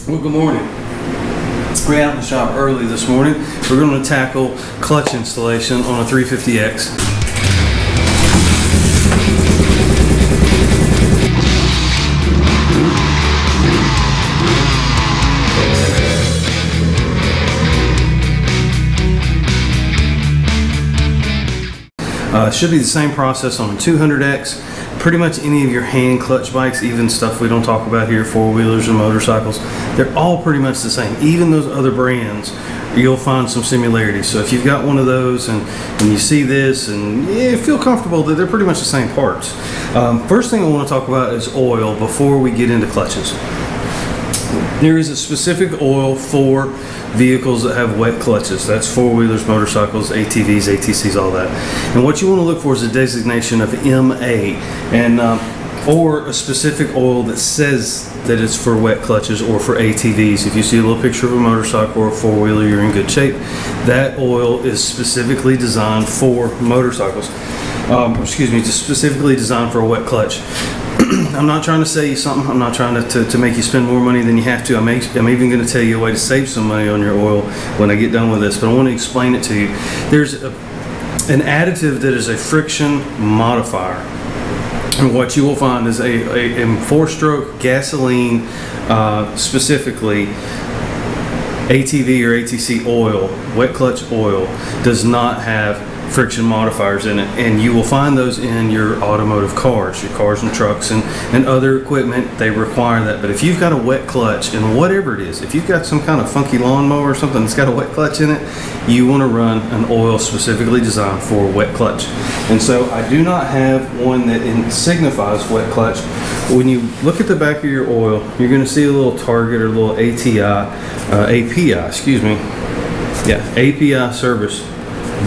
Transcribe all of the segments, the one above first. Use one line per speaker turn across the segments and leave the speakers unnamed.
Well, good morning. We're out in the shop early this morning. We're going to tackle clutch installation on a 350X. It should be the same process on a 200X. Pretty much any of your hand clutch bikes, even stuff we don't talk about here, four-wheelers and motorcycles, they're all pretty much the same. Even those other brands, you'll find some similarities. So if you've got one of those and you see this and feel comfortable that they're pretty much the same parts. First thing I want to talk about is oil before we get into clutches. There is a specific oil for vehicles that have wet clutches. That's four-wheelers, motorcycles, ATVs, ATCs, all that. And what you want to look for is a designation of MA, and or a specific oil that says that it's for wet clutches or for ATVs. If you see a little picture of a motorcycle or a four-wheeler, you're in good shape. That oil is specifically designed for motorcycles. Just specifically designed for a wet clutch. I'm not trying to sell you something. I'm not trying to make you spend more money than you have to. I'm even going to tell you a way to save some money on your oil when I get done with this, but I want to explain it to you. There's an additive that is a friction modifier. And what you will find is a four-stroke gasoline, specifically ATV or ATC oil, wet clutch oil, does not have friction modifiers in it, and you will find those in your automotive cars, your cars and trucks and other equipment. They require that. But if you've got a wet clutch, and whatever it is, if you've got some kind of funky lawnmower or something that's got a wet clutch in it, you want to run an oil specifically designed for wet clutch. And so I do not have one that signifies wet clutch. When you look at the back of your oil, you're going to see a little target or a little API service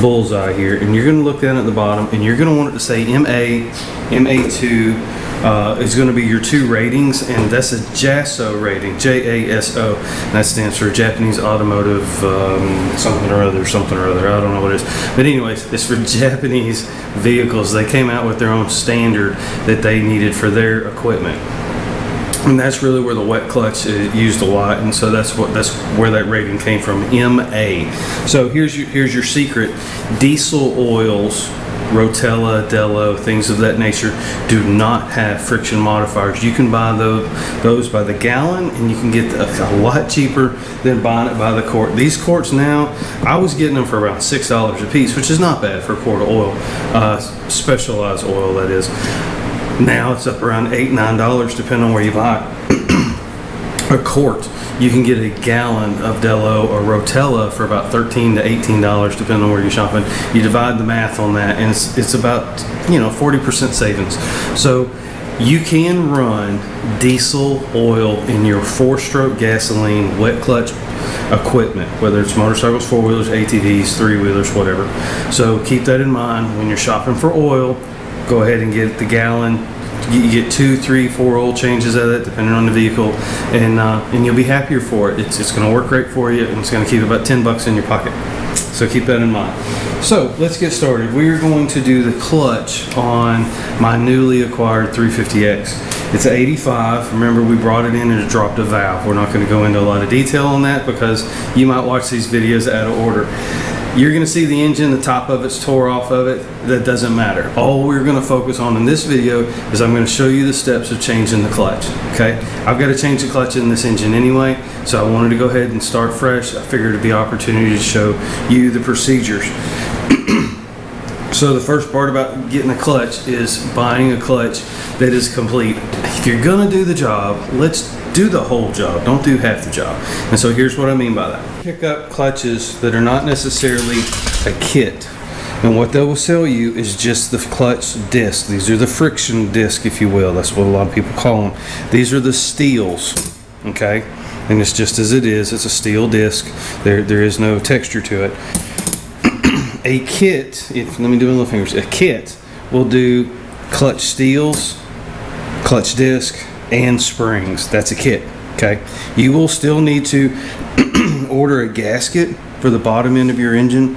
bullseye here, and you're going to look down at the bottom and you're going to want it to say MA, MA2 is going to be your two ratings, and that's a JASO rating, JASO, and that stands for Japanese Automotive something or other, I don't know what it is, but anyways, it's for Japanese vehicles. They came out with their own standard that they needed for their equipment. And that's really where the wet clutch is used a lot, and so that's where that rating came from, MA. So here's your secret: diesel oils, Rotella, Dello, things of that nature, do not have friction modifiers. You can buy those by the gallon, and you can get a lot cheaper than buying it by the quart. These quarts now, I was getting them for around $6 a piece, which is not bad for a quart of oil, specialized oil that is. Now it's up around $8, $9, depending on where you buy it. A quart, you can get a gallon of Dello or Rotella for about $13 to $18, depending on where you're shopping. You divide the math on that, and it's about 40% savings. So you can run diesel oil in your four-stroke gasoline wet clutch equipment, whether it's motorcycles, four-wheelers, ATVs, three-wheelers, whatever. So keep that in mind when you're shopping for oil. Go ahead and get the gallon. You get 2, 3, 4 oil changes of it, depending on the vehicle, and you'll be happier for it. It's going to work great for you, and it's going to keep about $10 in your pocket. So keep that in mind. So let's get started. We're going to do the clutch on my newly acquired 350X. It's 85. Remember, we brought it in and it dropped a valve. We're not going to go into a lot of detail on that because you might watch these videos out of order. You're going to see the engine, the top of it's tore off of it. That doesn't matter. All we're going to focus on in this video is I'm going to show you the steps of changing the clutch. Okay, I've got to change the clutch in this engine anyway, so I wanted to go ahead and start fresh. I figured it'd be an opportunity to show you the procedures. So the first part about getting a clutch is buying a clutch that is complete. If you're going to do the job, let's do the whole job. Don't do half the job. And so here's what I mean by that. Pick up clutches that are not necessarily a kit. And what they will sell you is just the clutch disc. These are the friction disc, if you will. That's what a lot of people call them. These are the steels. Okay? And it's just as it is. It's a steel disc. There is no texture to it. A kit, let me do my little fingers. A kit will do clutch steels, clutch disc, and springs. That's a kit. Okay, you will still need to order a gasket for the bottom end of your engine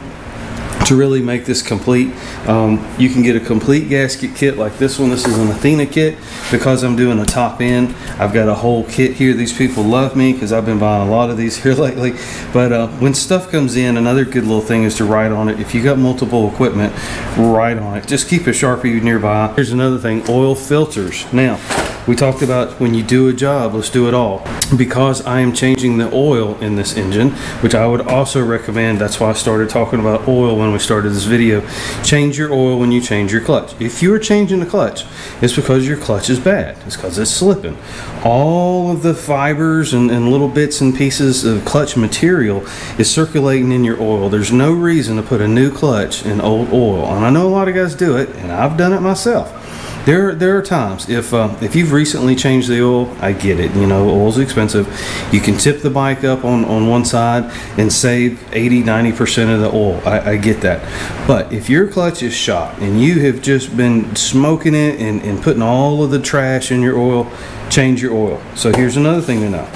to really make this complete. You can get a complete gasket kit like this one. This is an Athena kit. Because I'm doing a top end, I've got a whole kit here. These people love me because I've been buying a lot of these here lately. But when stuff comes in, another good little thing is to write on it. If you got multiple equipment, write on it. Just keep a Sharpie nearby. Here's another thing, oil filters. Now, we talked about when you do a job, let's do it all. Because I am changing the oil in this engine, which I would also recommend, that's why I started talking about oil when we started this video. Change your oil when you change your clutch. If you're changing the clutch, it's because your clutch is bad. It's because it's slipping. All of the fibers and little bits and pieces of clutch material is circulating in your oil. There's no reason to put a new clutch in old oil. And I know a lot of guys do it, and I've done it myself. There are times, if you've recently changed the oil, I get it, you know, oil's expensive. You can tip the bike up on one side and save 80-90% of the oil. I get that. But if your clutch is shot and you have just been smoking it and putting all of the trash in your oil, change your oil. So here's another thing to know.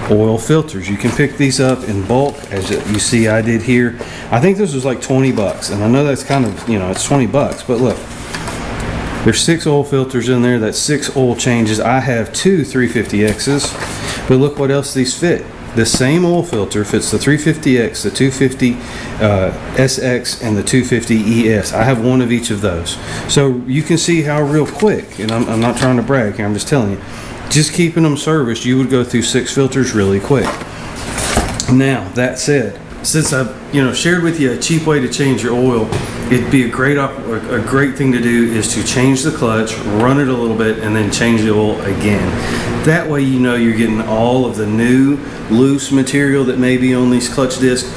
Oil filters. You can pick these up in bulk, as you see I did here. I think this was like 20 bucks, and I know that's kind of, you know, it's 20 bucks, but look. There's 6 oil filters in there. That's 6 oil changes. I have 2 350Xs, but look what else these fit. The same oil filter fits the 350X, the 250 SX, and the 250 ES. I have one of each of those. So you can see how real quick, and I'm not trying to brag here, I'm just telling you, just keeping them serviced, you would go through 6 filters really quick. Now, that said, since I've shared with you a cheap way to change your oil, it'd be a great thing to do is to change the clutch, run it a little bit, and then change the oil again. That way you know you're getting all of the new loose material that may be on these clutch discs.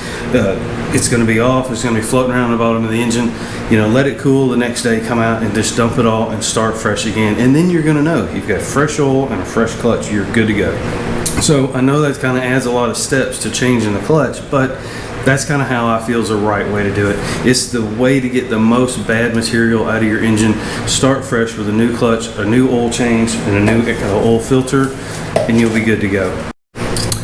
It's going to be off, it's going to be floating around the bottom of the engine. Let it cool the next day, come out and just dump it all and start fresh again. And then you're going to know you've got fresh oil and a fresh clutch, you're good to go. So I know that kind of adds a lot of steps to changing the clutch, but that's kind of how I feel is the right way to do it. It's the way to get the most bad material out of your engine. Start fresh with a new clutch, a new oil change, and a new oil filter, and you'll be good to go.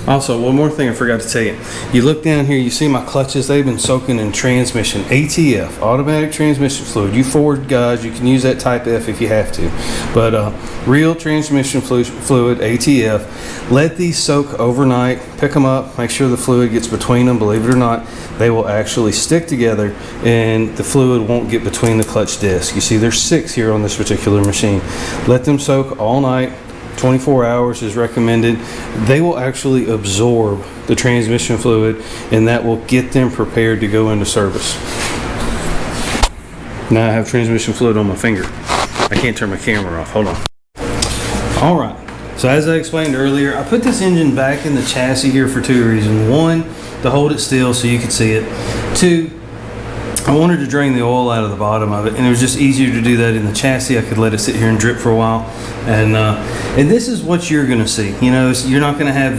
Also, one more thing I forgot to tell you. You look down here, you see my clutches, they've been soaking in transmission. ATF, automatic transmission fluid. You Ford guys, you can use that type F if you have to. But real transmission fluid, ATF, let these soak overnight, pick them up, make sure the fluid gets between them. Believe it or not, they will actually stick together and the fluid won't get between the clutch discs. You see there's 6 here on this particular machine. Let them soak all night. 24 hours is recommended. They will actually absorb the transmission fluid, and that will get them prepared to go into service. Now I have transmission fluid on my finger. I can't turn my camera off. Hold on. All right. So as I explained earlier, I put this engine back in the chassis here for 2 reasons. 1, to hold it still so you could see it. 2, I wanted to drain the oil out of the bottom of it, and it was just easier to do that in the chassis. I could let it sit here and drip for a while, and this is what you're going to see. You're not going to have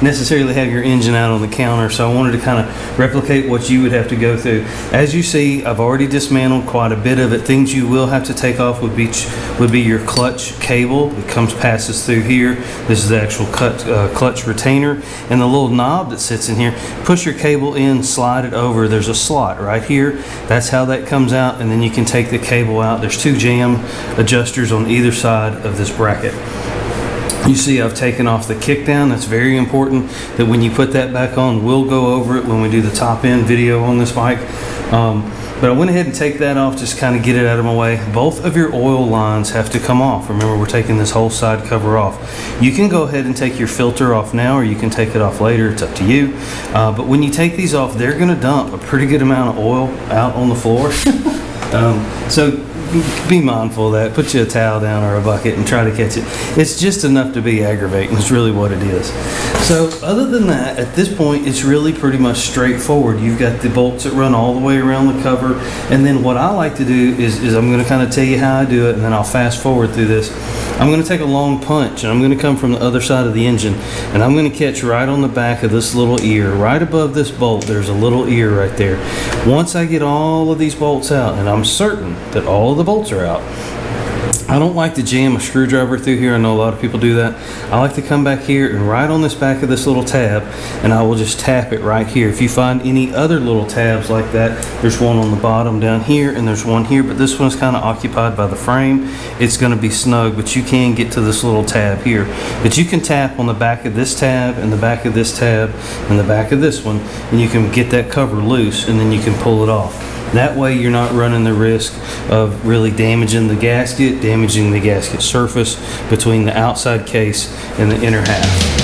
necessarily have your engine out on the counter, so I wanted to kind of replicate what you would have to go through. As you see, I've already dismantled quite a bit of it. Things you will have to take off would be your clutch cable. It passes through here. This is the actual clutch retainer, and the little knob that sits in here. Push your cable in, slide it over. There's a slot right here. That's how that comes out, and then you can take the cable out. There's 2 jam adjusters on either side of this bracket. You see I've taken off the kick down. That's very important that when you put that back on, we'll go over it when we do the top end video on this bike. But I went ahead and take that off, just kind of get it out of my way. Both of your oil lines have to come off. Remember, we're taking this whole side cover off. You can go ahead and take your filter off now, or you can take it off later. It's up to you. But when you take these off, they're going to dump a pretty good amount of oil out on the floor. So be mindful of that. Put you a towel down or a bucket and try to catch it. It's just enough to be aggravating. It's really what it is. So other than that, at this point, it's really pretty much straightforward. You've got the bolts that run all the way around the cover. And then what I like to do is I'm going to kind of tell you how I do it, and then I'll fast forward through this. I'm going to take a long punch, and I'm going to come from the other side of the engine, and I'm going to catch right on the back of this little ear. Right above this bolt, there's a little ear right there. Once I get all of these bolts out, and I'm certain that all of the bolts are out, I don't like to jam a screwdriver through here. I know a lot of people do that. I like to come back here and right on this back of this little tab, and I will just tap it right here. If you find any other little tabs like that, there's one on the bottom down here and there's one here, but this one's kind of occupied by the frame. It's going to be snug, but you can get to this little tab here. But you can tap on the back of this tab and the back of this tab and the back of this one, and you can get that cover loose, and then you can pull it off. That way you're not running the risk of really damaging the gasket surface between the outside case and the inner half.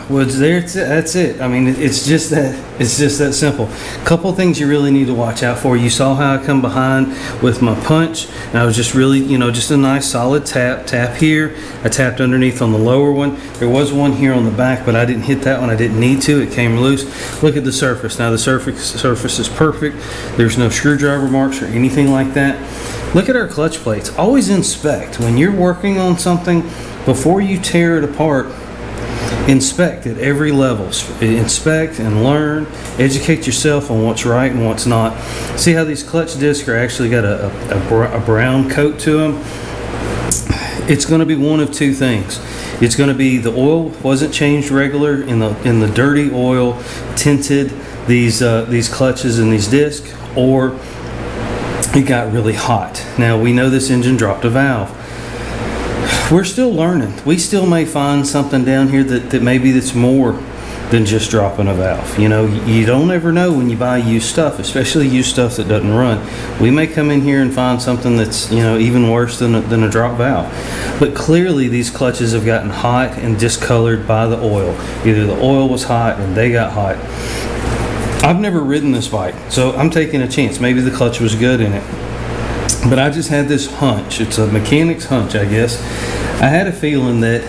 Well, that's it. I mean, it's just that simple. Couple things you really need to watch out for. You saw how I come behind with my punch, and I was just really, just a nice solid tap here. I tapped underneath on the lower one. There was one here on the back, but I didn't hit that one. I didn't need to. It came loose. Look at the surface. Now the surface is perfect. There's no screwdriver marks or anything like that. Look at our clutch plates. Always inspect. When you're working on something, before you tear it apart, inspect at every level. Inspect and learn. Educate yourself on what's right and what's not. See how these clutch discs are actually got a brown coat to them? It's going to be one of two things. It's going to be the oil wasn't changed regular in the dirty oil tinted these clutches and these discs, or it got really hot. Now we know this engine dropped a valve. We're still learning. We still may find something down here that maybe that's more than just dropping a valve. You don't ever know when you buy used stuff, especially used stuff that doesn't run. We may come in here and find something that's even worse than a drop valve. But clearly these clutches have gotten hot and discolored by the oil. Either the oil was hot and they got hot. I've never ridden this bike, so I'm taking a chance. Maybe the clutch was good in it. But I just had this hunch. It's a mechanic's hunch, I guess. I had a feeling that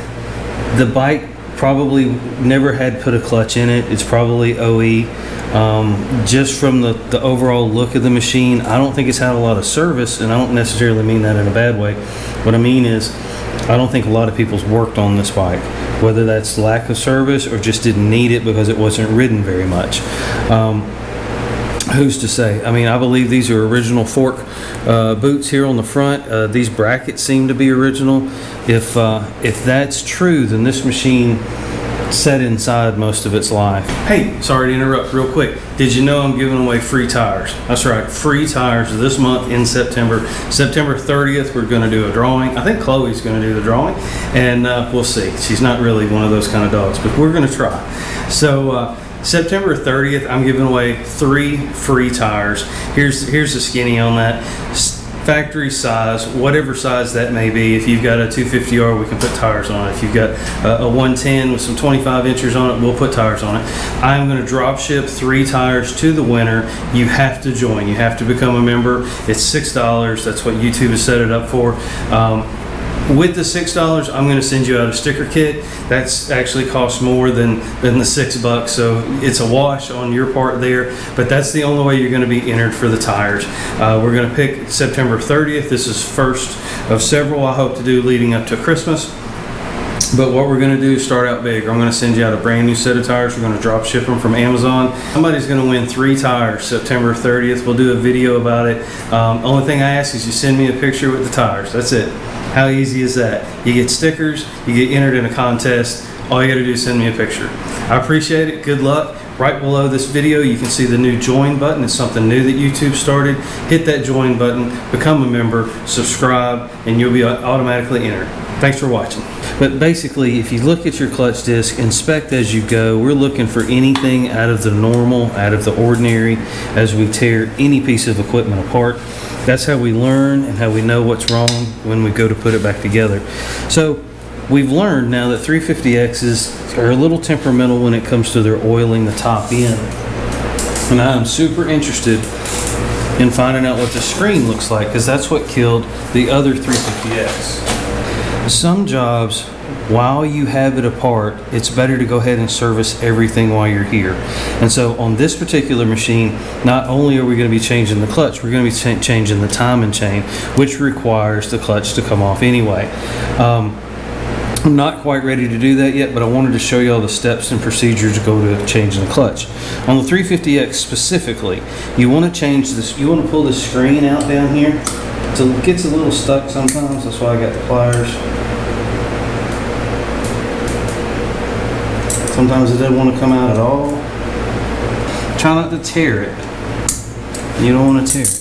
the bike probably never had put a clutch in it. It's probably OE. Just from the overall look of the machine, I don't think it's had a lot of service, and I don't necessarily mean that in a bad way. What I mean is, I don't think a lot of people's worked on this bike, whether that's lack of service or just didn't need it because it wasn't ridden very much. Who's to say? I mean, I believe these are original fork boots here on the front. These brackets seem to be original. If that's true, then this machine sat inside most of its life. Hey, sorry to interrupt real quick. Did you know I'm giving away free tires? That's right, free tires this month in September. September 30th, we're going to do a drawing. I think Chloe's going to do the drawing, and we'll see. She's not really one of those kind of dogs, but we're going to try. So, September 30th, I'm giving away 3 free tires. Here's the skinny on that. Factory size, whatever size that may be. If you've got a 250R, we can put tires on it. If you've got a 110 with some 25 inches on it, we'll put tires on it. I'm going to drop ship 3 tires to the winner. You have to join. You have to become a member. It's $6. That's what YouTube has set it up for. With the $6, I'm going to send you out a sticker kit. That's actually costs more than the $6, so it's a wash on your part there. But that's the only way you're going to be entered for the tires. We're going to pick September 30th. This is first of several I hope to do leading up to Christmas. But what we're going to do is start out big. I'm going to send you out a brand new set of tires. We're going to drop ship them from Amazon. Somebody's going to win 3 tires September 30th. We'll do a video about it. Only thing I ask is you send me a picture with the tires. That's it. How easy is that? You get stickers, you get entered in a contest. All you got to do is send me a picture. I appreciate it. Good luck. Right below this video, you can see the new join button. It's something new that YouTube started. Hit that join button, become a member, subscribe, and you'll be automatically entered. Thanks for watching. But basically, if you look at your clutch disc, inspect as you go. We're looking for anything out of the normal, out of the ordinary, as we tear any piece of equipment apart. That's how we learn and how we know what's wrong when we go to put it back together. So we've learned now that 350Xs are a little temperamental when it comes to their oiling the top end. And I'm super interested in finding out what the screen looks like, because that's what killed the other 350X. Some jobs while you have it apart, it's better to go ahead and service everything while you're here. And so on this particular machine, not only are we going to be changing the clutch, we're going to be changing the timing chain, which requires the clutch to come off anyway. I'm not quite ready to do that yet, but I wanted to show you all the steps and procedures to go to changing the clutch. On the 350X specifically, you want to change this, you want to pull this screen out down here. So it gets a little stuck sometimes, that's why I got the pliers. Sometimes it doesn't want to come out at all. Try not to tear it. You don't want to tear it.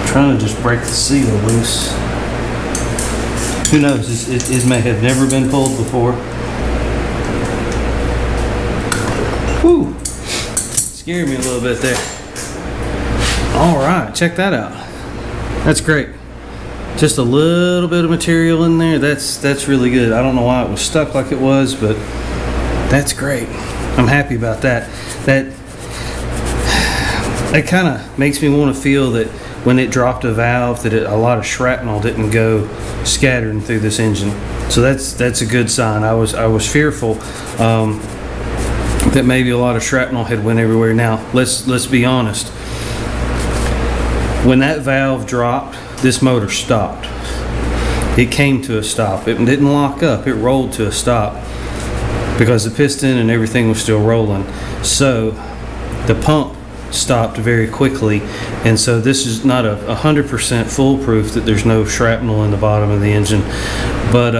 Trying to just break the seal loose. Who knows? It may have never been pulled before. Whew! Scared me a little bit there. All right, check that out. That's great. Just a little bit of material in there. That's really good. I don't know why it was stuck like it was, but that's great. I'm happy about that. That kind of makes me want to feel that when it dropped a valve, that a lot of shrapnel didn't go scattering through this engine. So that's a good sign. I was fearful that maybe a lot of shrapnel had went everywhere. Now let's be honest. When that valve dropped, this motor stopped. It came to a stop. It didn't lock up. It rolled to a stop because the piston and everything was still rolling. So the pump stopped very quickly, and so this is not 100% foolproof that there's no shrapnel in the bottom of the engine, but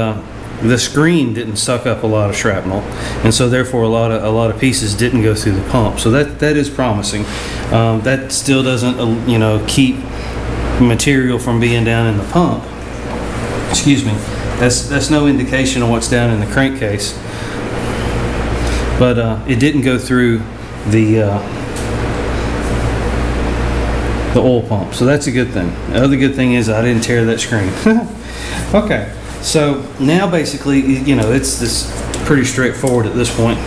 the screen didn't suck up a lot of shrapnel, and so therefore a lot of pieces didn't go through the pump. So that is promising. That still doesn't keep material from being down in the pump. Excuse me. That's no indication of what's down in the crankcase, but it didn't go through the oil pump, so that's a good thing. The other good thing is I didn't tear that screen. Okay, so now basically, it's pretty straightforward at this point.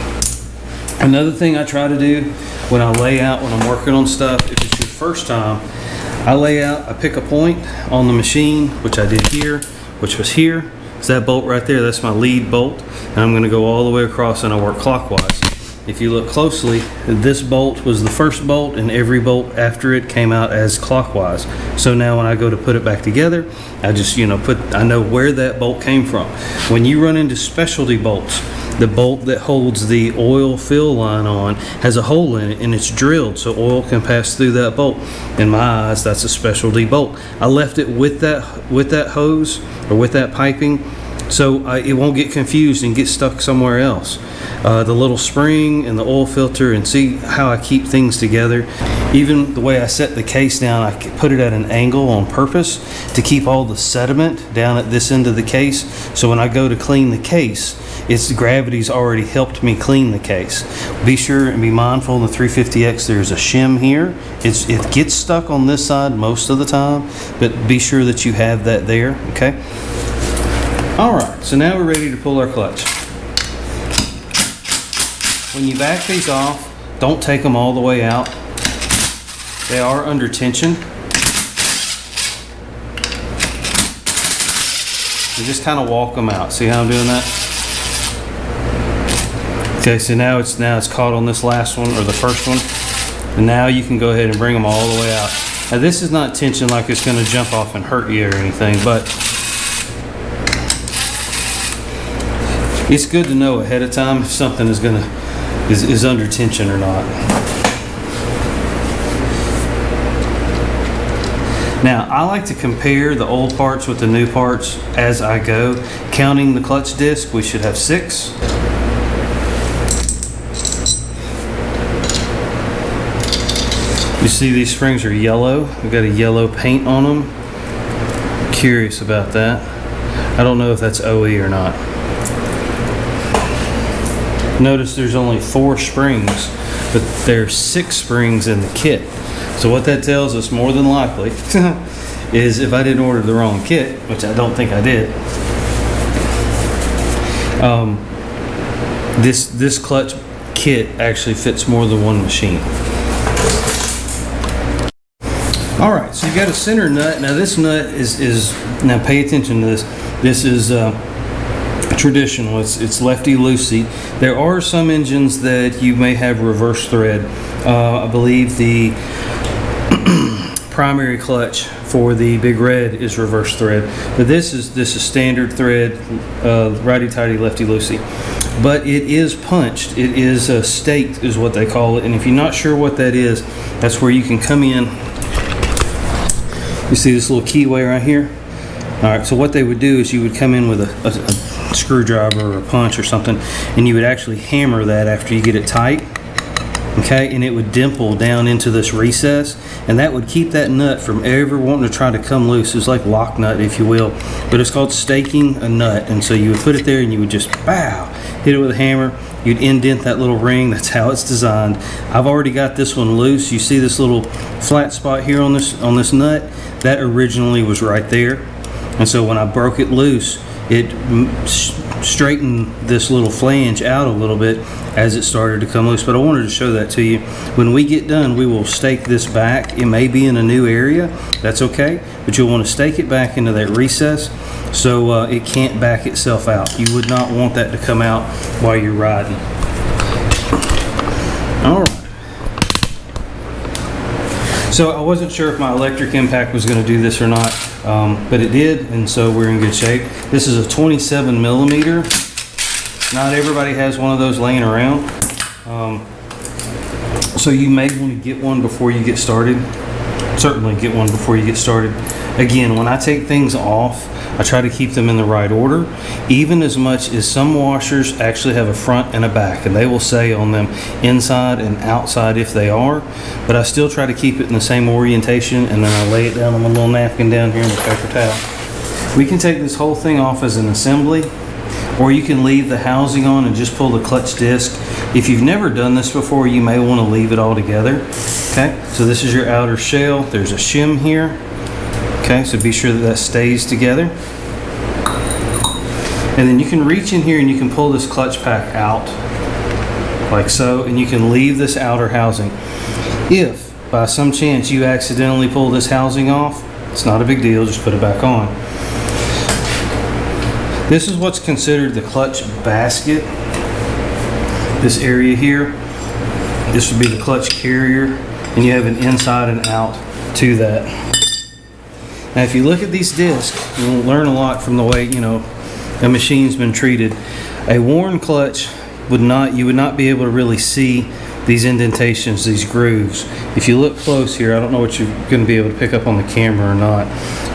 Another thing I try to do when I lay out, when I'm working on stuff, if it's your first time, I pick a point on the machine, which I did here, which was here. It's that bolt right there, that's my lead bolt, and I'm gonna go all the way across and I work clockwise. If you look closely, this bolt was the first bolt, and every bolt after it came out as clockwise. So now when I go to put it back together, I just, I know where that bolt came from. When you run into specialty bolts, the bolt that holds the oil fill line on has a hole in it, and it's drilled so oil can pass through that bolt. In my eyes, that's a specialty bolt. I left it with that hose or with that piping, so it won't get confused and get stuck somewhere else. The little spring and the oil filter, and see how I keep things together. Even the way I set the case down, I put it at an angle on purpose to keep all the sediment down at this end of the case. So when I go to clean the case, gravity's already helped me clean the case. Be sure and be mindful in the 350X, there's a shim here. It gets stuck on this side most of the time, but be sure that you have that there, okay? All right, so now we're ready to pull our clutch. When you back these off, don't take them all the way out. They are under tension. You just kind of walk them out. See how I'm doing that? Okay, so now it's caught on this last one, or the first one. And now you can go ahead and bring them all the way out. Now this is not tension like it's going to jump off and hurt you or anything, but it's good to know ahead of time if something is under tension or not. Now, I like to compare the old parts with the new parts as I go. Counting the clutch disc, we should have 6. You see these springs are yellow. We've got a yellow paint on them. Curious about that. I don't know if that's OE or not. Notice there's only 4 springs, but there's 6 springs in the kit. So what that tells us, more than likely, is if I didn't order the wrong kit, which I don't think I did, this clutch kit actually fits more than one machine. All right, so you got a center nut. Now this nut is now pay attention to this. This is traditional. It's lefty loosey. There are some engines that you may have reverse thread. I believe the primary clutch for the Big Red is reverse thread, but this is standard thread, righty tighty, lefty loosey. But it is punched. It is staked, is what they call it. And if you're not sure what that is, that's where you can come in. You see this little keyway right here? All right, so what they would do is you would come in with a screwdriver or a punch or something, and you would actually hammer that after you get it tight, okay? And it would dimple down into this recess, and that would keep that nut from ever wanting to try to come loose. It's like lock nut, if you will, but it's called staking a nut. And so you would put it there and you would just, bow, hit it with a hammer. You'd indent that little ring. That's how it's designed. I've already got this one loose. You see this little flat spot here on this nut? That originally was right there. And so when I broke it loose, it straightened this little flange out a little bit as it started to come loose. But I wanted to show that to you. When we get done, we will stake this back. It may be in a new area. That's okay. But you'll want to stake it back into that recess so it can't back itself out. You would not want that to come out while you're riding. All right. So I wasn't sure if my electric impact was going to do this or not, but it did, and so we're in good shape. This is a 27 millimeter. Not everybody has one of those laying around, so you may want to get one before you get started. Certainly get one before you get started. Again, when I take things off, I try to keep them in the right order, even as much as some washers actually have a front and a back, and they will say on them inside and outside if they are, but I still try to keep it in the same orientation, and then I lay it down on my little napkin down here in the paper towel. We can take this whole thing off as an assembly, or you can leave the housing on and just pull the clutch disc. If you've never done this before, you may want to leave it all together. Okay, so this is your outer shell. There's a shim here. Okay, so be sure that that stays together. And then you can reach in here and you can pull this clutch pack out like so, and you can leave this outer housing. If by some chance you accidentally pull this housing off, it's not a big deal, just put it back on. This is what's considered the clutch basket. This area here, this would be the clutch carrier, and you have an inside and out to that. Now if you look at these discs, you'll learn a lot from the way, you know, a machine's been treated. A worn clutch you would not be able to really see these indentations, these grooves. If you look close here, I don't know what you're going to be able to pick up on the camera or not,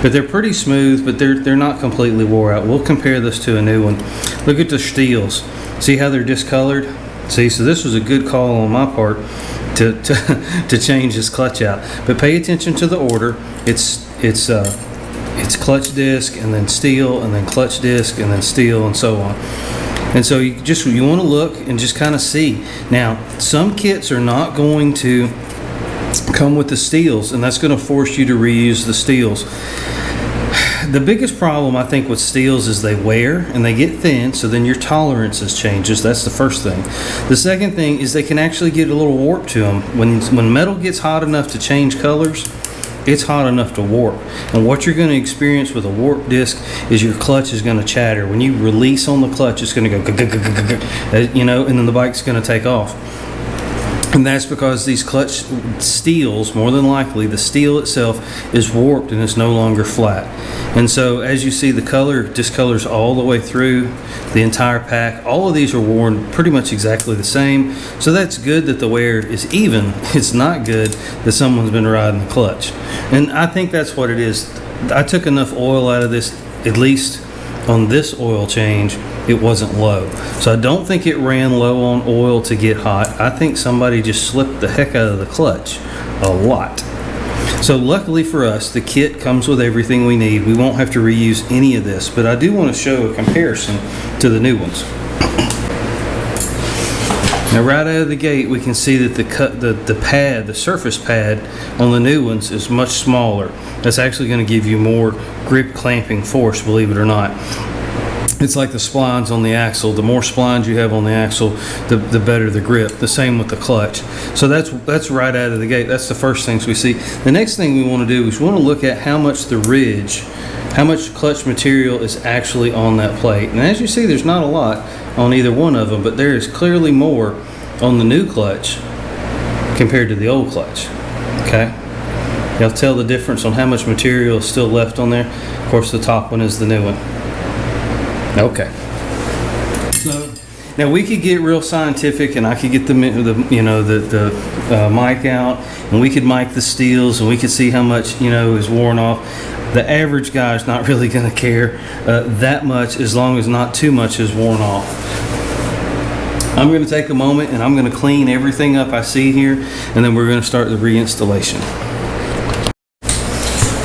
but they're pretty smooth, but they're not completely wore out. We'll compare this to a new one. Look at the steels. See how they're discolored? See, so this was a good call on my part to change this clutch out. But pay attention to the order. It's clutch disc and then steel and then clutch disc and then steel and so on. And so you want to look and just kind of see. Now, some kits are not going to come with the steels, and that's going to force you to reuse the steels. The biggest problem I think with steels is they wear and they get thin, so then your tolerances changes. That's the first thing. The second thing is they can actually get a little warp to them. When metal gets hot enough to change colors, it's hot enough to warp. And what you're going to experience with a warp disc is your clutch is going to chatter. When you release on the clutch, it's going to go, you know, and then the bike's going to take off. And that's because these clutch steels, more than likely, the steel itself is warped and it's no longer flat. And so as you see, the color discolors all the way through the entire pack. All of these are worn pretty much exactly the same. So that's good that the wear is even. It's not good that someone's been riding the clutch. And I think that's what it is. I took enough oil out of this, at least on this oil change, it wasn't low. So I don't think it ran low on oil to get hot. I think somebody just slipped the heck out of the clutch a lot. So luckily for us, the kit comes with everything we need. We won't have to reuse any of this, but I do want to show a comparison to the new ones. Now right out of the gate, we can see that the surface pad on the new ones is much smaller. That's actually going to give you more grip clamping force, believe it or not. It's like the splines on the axle. The more splines you have on the axle, the better the grip. The same with the clutch. So that's right out of the gate. That's the first things we see. The next thing we want to do is we want to look at how much the ridge, how much clutch material is actually on that plate. And as you see, there's not a lot on either one of them, but there is clearly more on the new clutch compared to the old clutch. Okay? You'll tell the difference on how much material is still left on there. Of course, the top one is the new one. Okay. So now we could get real scientific, and I could get the mic out, and we could mic the steels, and we could see how much is worn off. The average guy is not really going to care that much, as long as not too much is worn off. I'm going to take a moment and I'm going to clean everything up I see here, and then we're going to start the reinstallation.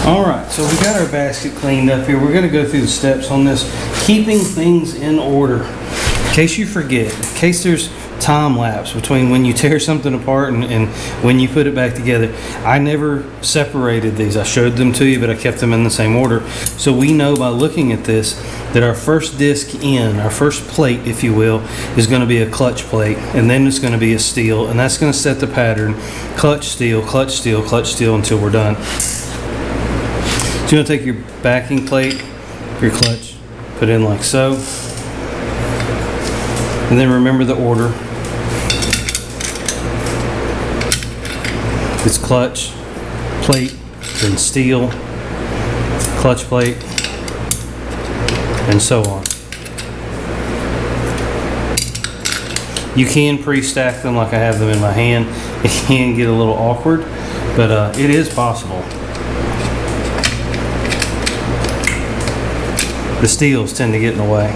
Alright, so we got our basket cleaned up here. We're going to go through the steps on this, keeping things in order. In case you forget, in case there's time lapse between when you tear something apart and when you put it back together. I never separated these. I showed them to you, but I kept them in the same order. So we know by looking at this that our first disc in, our first plate, if you will, is going to be a clutch plate, and then it's going to be a steel, and that's going to set the pattern. Clutch, steel, clutch, steel, clutch, steel until we're done. So you're going to take your backing plate, your clutch, put it in like so, and then remember the order. It's clutch, plate, then steel, clutch plate, and so on. You can pre-stack them like I have them in my hand. It can get a little awkward, but it is possible. The steels tend to get in the way.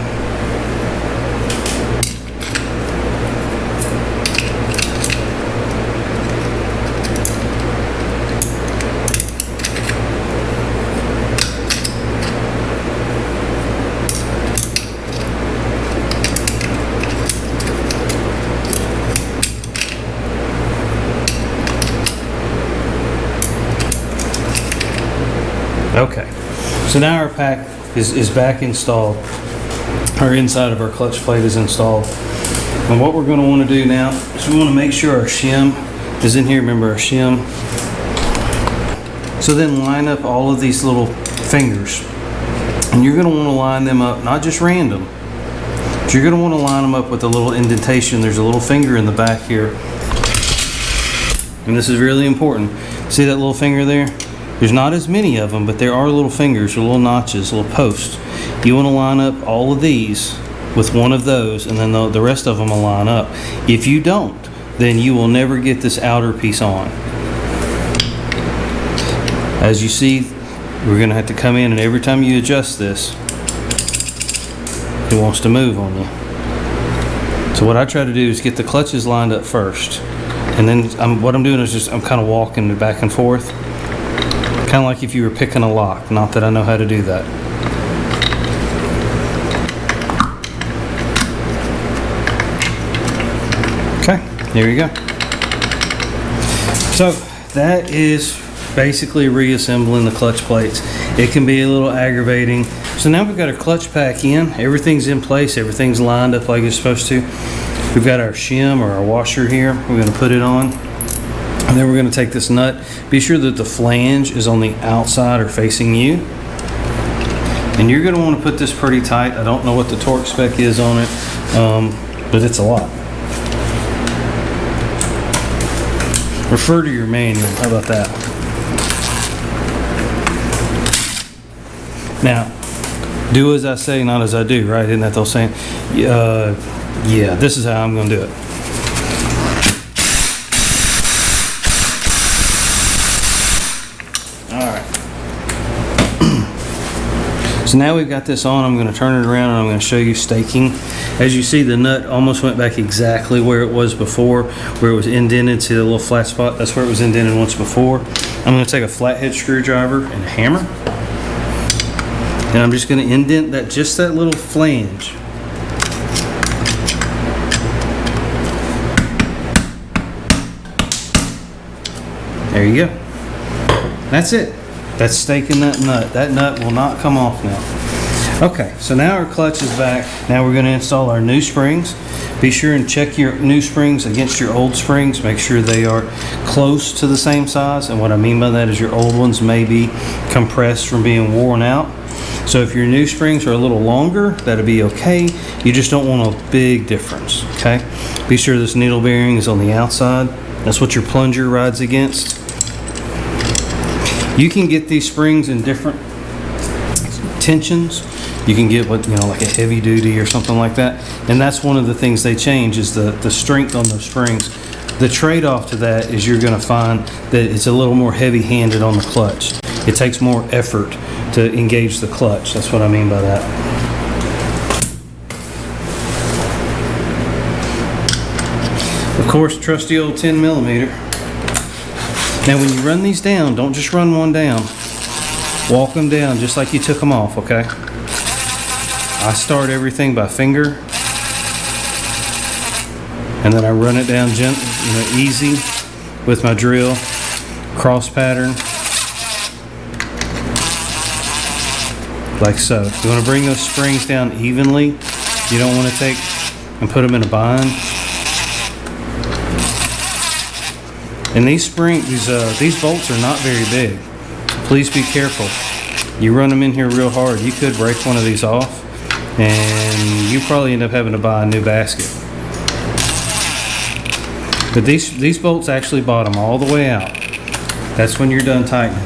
Okay, so now our pack is back installed. Our inside of our clutch plate is installed. And what we're going to want to do now is we want to make sure our shim is in here. Remember our shim. So then line up all of these little fingers. And you're going to want to line them up, not just random, but you're going to want to line them up with a little indentation. There's a little finger in the back here. And this is really important. See that little finger there? There's not as many of them, but there are little fingers, or little notches, little posts. You want to line up all of these with one of those, and then the rest of them will line up. If you don't, then you will never get this outer piece on. As you see, we're going to have to come in, and every time you adjust this, it wants to move on you. So what I try to do is get the clutches lined up first, and then what I'm doing is I'm kind of walking back and forth. Kind of like if you were picking a lock. Not that I know how to do that. Okay, here we go. So that is basically reassembling the clutch plates. It can be a little aggravating. So now we've got our clutch pack in. Everything's in place. Everything's lined up like it's supposed to. We've got our shim or our washer here. We're going to put it on. And then we're going to take this nut. Be sure that the flange is on the outside or facing you. And you're going to want to put this pretty tight. I don't know what the torque spec is on it, but it's a lot. Refer to your manual. How about that? Now, do as I say, not as I do, right? Isn't that the old saying? Yeah, this is how I'm going to do it. So now we've got this on. I'm going to turn it around and I'm going to show you staking. As you see, the nut almost went back exactly where it was before, where it was indented. See the little flat spot? That's where it was indented once before. I'm going to take a flathead screwdriver and a hammer, and I'm just going to indent that, just that little flange. There you go. That's it. That's staking that nut. That nut will not come off now. Okay, so now our clutch is back. Now we're going to install our new springs. Be sure and check your new springs against your old springs. Make sure they are close to the same size. And what I mean by that is your old ones may be compressed from being worn out. So if your new springs are a little longer, that'll be okay. You just don't want a big difference, okay? Be sure this needle bearing is on the outside. That's what your plunger rides against. You can get these springs in different tensions. You can get what, like a heavy duty or something like that. And that's one of the things they change is the strength on those springs. The trade-off to that is you're going to find that it's a little more heavy-handed on the clutch. It takes more effort to engage the clutch. That's what I mean by that. Of course, trusty old 10 millimeter. Now when you run these down, don't just run one down. Walk them down just like you took them off, okay? I start everything by finger, and then I run it down gently, easy with my drill, cross pattern, like so. You want to bring those springs down evenly. You don't want to take and put them in a bind. And these bolts are not very big. Please be careful. You run them in here real hard, you could break one of these off, and you probably end up having to buy a new basket. But these bolts actually bottom all the way out. That's when you're done tightening.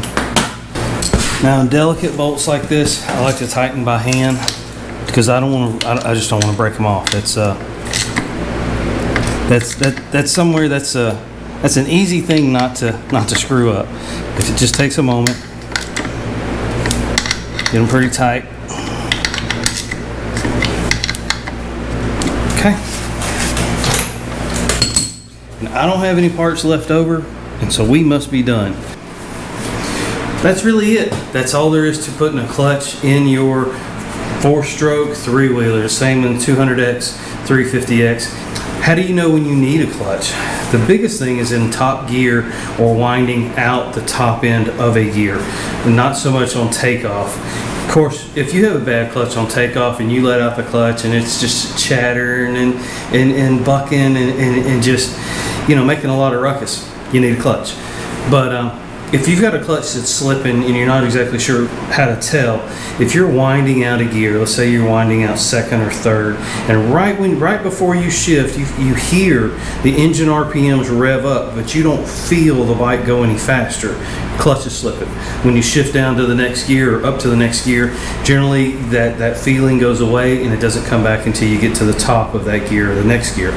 Now in delicate bolts like this, I like to tighten by hand because I just don't want to break them off. That's an easy thing not to screw up. If it just takes a moment, get them pretty tight. Okay. And I don't have any parts left over, and so we must be done. That's really it. That's all there is to putting a clutch in your 4-stroke 3-wheeler, same in 200X, 350X. How do you know when you need a clutch? The biggest thing is in top gear or winding out the top end of a gear, not so much on takeoff. Of course, if you have a bad clutch on takeoff and you let out the clutch and it's just chattering and bucking and just, making a lot of ruckus, you need a clutch. But if you've got a clutch that's slipping and you're not exactly sure how to tell, if you're winding out a gear, let's say you're winding out second or third, and right before you shift, you hear the engine RPMs rev up, but you don't feel the bike go any faster, clutch is slipping. When you shift down to the next gear or up to the next gear, generally that feeling goes away and it doesn't come back until you get to the top of that gear or the next gear.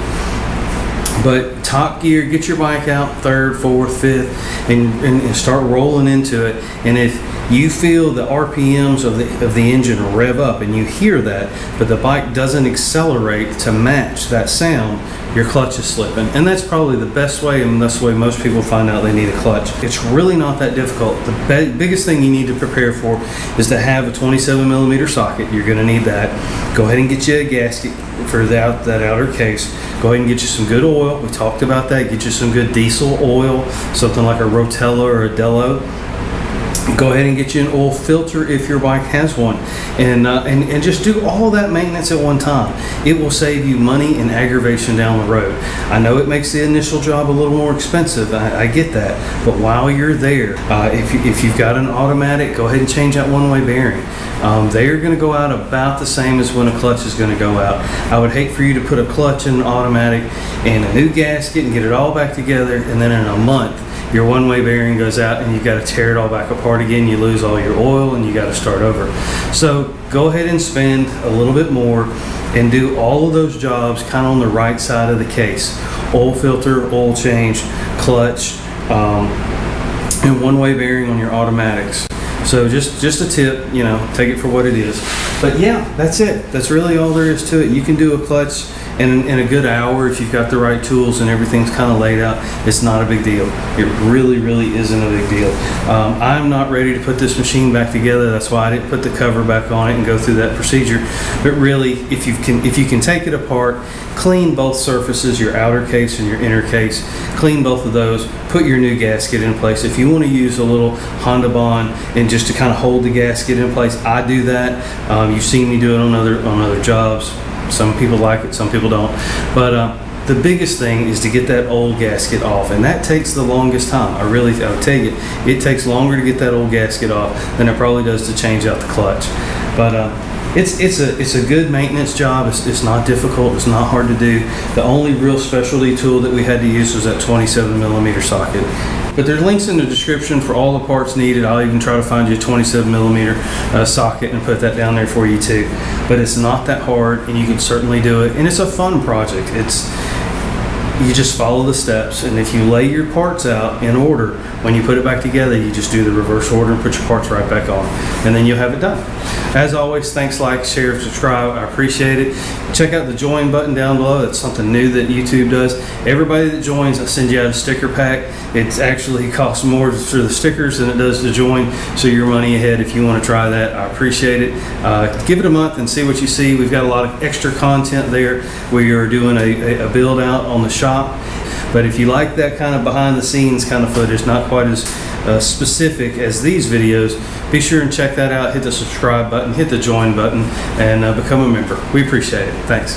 But top gear, get your bike out, 3rd, 4th, 5th, and start rolling into it. And if you feel the RPMs of the engine rev up and you hear that, but the bike doesn't accelerate to match that sound, your clutch is slipping. And that's probably the best way, and that's the way most people find out they need a clutch. It's really not that difficult. The biggest thing you need to prepare for is to have a 27 millimeter socket. You're gonna need that. Go ahead and get you a gasket for that outer case. Go ahead and get you some good oil. We talked about that. Get you some good diesel oil, something like a Rotella or a Dello. Go ahead and get you an oil filter if your bike has one, and just do all that maintenance at one time. It will save you money and aggravation down the road. I know it makes the initial job a little more expensive. I get that, but while you're there, if you've got an automatic, go ahead and change that one-way bearing. They are going to go out about the same as when a clutch is going to go out. I would hate for you to put a clutch in an automatic and a new gasket and get it all back together, and then in a month your one-way bearing goes out and you've got to tear it all back apart again. You lose all your oil and you got to start over. So go ahead and spend a little bit more and do all of those jobs kind of on the right side of the case. Oil filter, oil change, clutch, and one-way bearing on your automatics. So just a tip, take it for what it is. But yeah, that's it. That's really all there is to it. You can do a clutch And in a good hour, if you've got the right tools and everything's kind of laid out, it's not a big deal. It really, really isn't a big deal. I'm not ready to put this machine back together. That's why I didn't put the cover back on it and go through that procedure. But really, if you can take it apart, clean both surfaces, your outer case and your inner case, clean both of those, put your new gasket in place. If you want to use a little Honda Bond and just to kind of hold the gasket in place, I do that. You've seen me do it on other jobs. Some people like it, some people don't. But the biggest thing is to get that old gasket off, and that takes the longest time. I'll tell you, it takes longer to get that old gasket off than it probably does to change out the clutch. But it's a good maintenance job. It's not difficult. It's not hard to do. The only real specialty tool that we had to use was that 27mm socket. But there's links in the description for all the parts needed. I'll even try to find you a 27mm socket and put that down there for you too. But it's not that hard, and you can certainly do it. And it's a fun project. You just follow the steps, and if you lay your parts out in order, when you put it back together, you just do the reverse order and put your parts right back on, and then you'll have it done. As always, thanks, like, share, subscribe. I appreciate it. Check out the join button down below. That's something new that YouTube does. Everybody that joins, I send you out a sticker pack. It actually costs more for the stickers than it does to join, so you're money ahead if you want to try that. I appreciate it. Give it a month and see what you see. We've got a lot of extra content there. We are doing a build out on the shop. But if you like that kind of behind the scenes kind of footage, not quite as specific as these videos, be sure and check that out. Hit the subscribe button, hit the join button, and become a member. We appreciate it. Thanks.